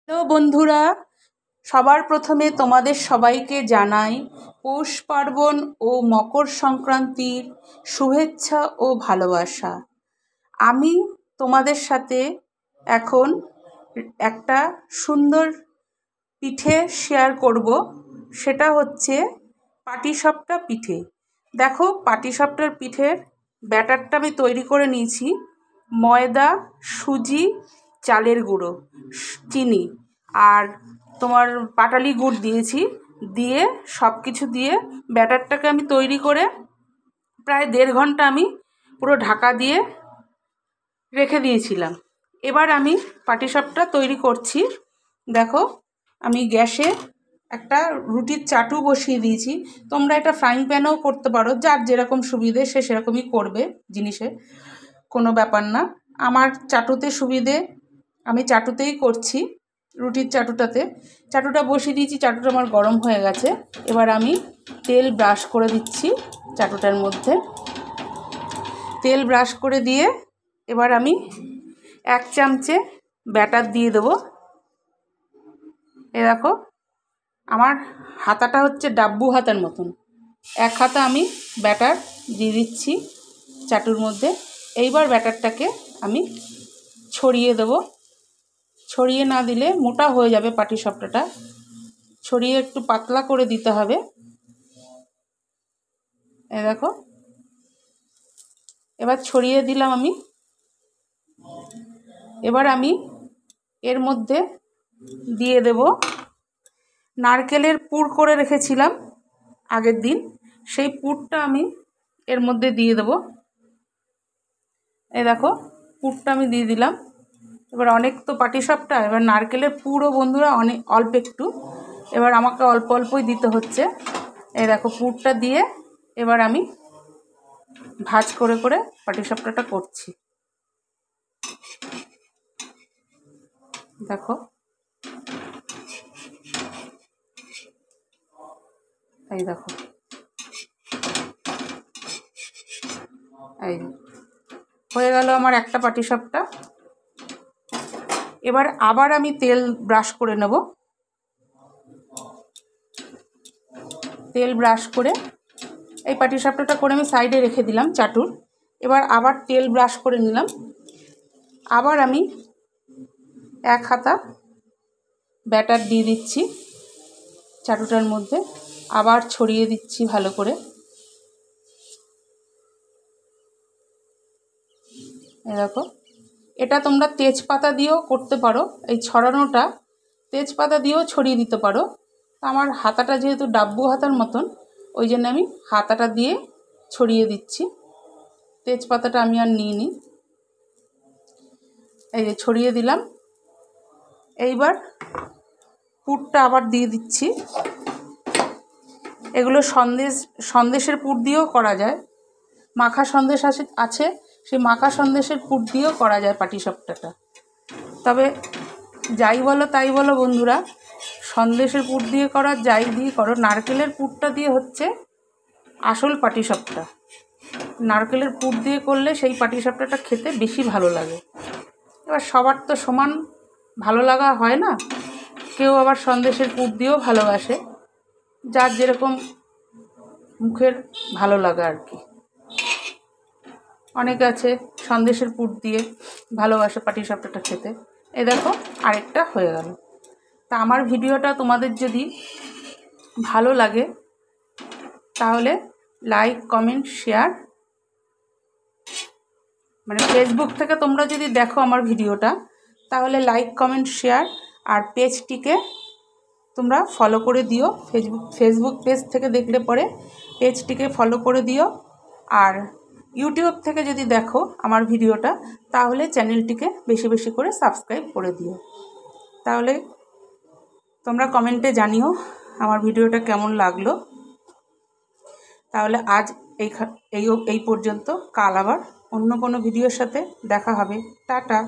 তো বন্ধুরা, সবার প্রথমে তোমাদের সবাইকে জানাই পৌষ পার্বণ ও মকর সংক্রান্তির শুভেচ্ছা ও ভালোবাসা। আমি তোমাদের সাথে এখন একটা সুন্দর পিঠে শেয়ার করব, সেটা হচ্ছে পাটিসাপটা পিঠে। দেখো, পাটিসাপটার পিঠের ব্যাটারটা আমি তৈরি করে নিয়েছি। ময়দা, সুজি, চালের গুঁড়ো, চিনি আর তোমার পাটালি গুড় দিয়েছি। দিয়ে সব কিছু দিয়ে ব্যাটারটাকে আমি তৈরি করে প্রায় 1.5 ঘন্টা আমি পুরো ঢাকা দিয়ে রেখে দিয়েছিলাম। এবার আমি পাটিসাপটা তৈরি করছি। দেখো, আমি গ্যাসে একটা রুটির চাটু বসিয়ে দিয়েছি। তোমরা এটা ফ্রাইং প্যানেও করতে পারো, যার যেরকম সুবিধে সে সেরকমই করবে, জিনিসে কোনো ব্যাপার না। আমার চাটুতে সুবিধে, আমি চাটুতেই করছি, রুটির চাটুটাতে। চাটুটা বসিয়ে দিয়েছি, চাটুটা আমার গরম হয়ে গেছে। এবার আমি তেল ব্রাশ করে দিচ্ছি চাটুটার মধ্যে। তেল ব্রাশ করে দিয়ে এবার আমি 1 চামচে ব্যাটার দিয়ে দেবো। এ দেখো, আমার হাতাটা হচ্ছে ডাব্বু হাতার মতন। 1 হাতা আমি ব্যাটার দিয়ে দিচ্ছি চাটুর মধ্যে। এইবার ব্যাটারটাকে আমি ছড়িয়ে দেবো। ছড়িয়ে না দিলে মোটা হয়ে যাবে পাটিসাপটাটা, ছড়িয়ে একটু পাতলা করে দিতে হবে। এই দেখো, এবার ছড়িয়ে দিলাম আমি। এবার আমি এর মধ্যে দিয়ে দেব নারকেলের পুর করে রেখেছিলাম আগের দিন, সেই পুরটা আমি এর মধ্যে দিয়ে দেব। এই দেখো, পুরটা আমি দিয়ে দিলাম। এবার অনেক তো পাটিসাপটা, এবার নারকেলের পুরও বন্ধুরা অনেক অল্প একটু, এবার আমাকে অল্প অল্পই দিতে হচ্ছে। এই দেখো, পুরটা দিয়ে এবার আমি ভাঁজ করে করে পাটিসাপটাটা করছি। দেখো, এই দেখো, এই হয়ে গেল আমার একটা পাটিসাপটা। এবার আবার আমি তেল ব্রাশ করে নেব। তেল ব্রাশ করে এই পাটিসাপটাটা করে আমি সাইডে রেখে দিলাম চাটুর। এবার আবার তেল ব্রাশ করে নিলাম। আবার আমি 1 হাতা ব্যাটার দিয়ে দিচ্ছি চাটুটার মধ্যে, আবার ছড়িয়ে দিচ্ছি ভালো করে। দেখো, এটা তোমরা তেজপাতা দিয়েও করতে পারো। এই ছড়ানোটা তেজপাতা দিয়েও ছড়িয়ে দিতে পারো। আমার হাতাটা যেহেতু ডাব্বু হাতার মতন, ওই জন্য আমি হাতাটা দিয়ে ছড়িয়ে দিচ্ছি। তেজপাতাটা আমি আর নিইনি। এই যে ছড়িয়ে দিলাম। এইবার পুরটা আবার দিয়ে দিচ্ছি। এগুলো সন্দেশের পুর দিয়েও করা যায়, মাখা সন্দেশ আছে, সেই মাখা সন্দেশের পুর দিয়েও করা যায় পাটিসাপটাটা। তবে যাই বলো তাই বলো বন্ধুরা, সন্দেশের পুর দিয়ে করো, যাই দিয়ে করো, নারকেলের পুরটা দিয়ে হচ্ছে আসল পাটিসাপটা। নারকেলের পুর দিয়ে করলে সেই পাটিসাপটাটা খেতে বেশি ভালো লাগে। এবার সবার তো সমান ভালো লাগা হয় না, কেউ আবার সন্দেশের পুর দিয়েও ভালোবাসে, যার যেরকম মুখের ভালো লাগা আর কি। অনেকে আছে সন্দেশের পুর দিয়ে ভালোবাসে পাটিসাপটাটা খেতে। এই দেখো, আরেকটা হয়ে গেল। তা আমার ভিডিওটা তোমাদের যদি ভালো লাগে তাহলে লাইক, কমেন্ট, শেয়ার, মানে ফেসবুক থেকে তোমরা যদি দেখো আমার ভিডিওটা, তাহলে লাইক, কমেন্ট, শেয়ার আর পেজটিকে তোমরা ফলো করে দিও। ফেসবুক পেজ থেকে দেখলে পরে পেজটিকে ফলো করে দিও। আর ইউটিউব থেকে যদি দেখো আমার ভিডিওটা, তাহলে চ্যানেলটিকে বেশি বেশি করে সাবস্ক্রাইব করে দিও। তাহলে তোমরা কমেন্টে জানিও আমার ভিডিওটা কেমন লাগলো। তাহলে আজ এই পর্যন্ত। কাল আবার অন্য কোনো ভিডিওর সাথে দেখা হবে। টাটা।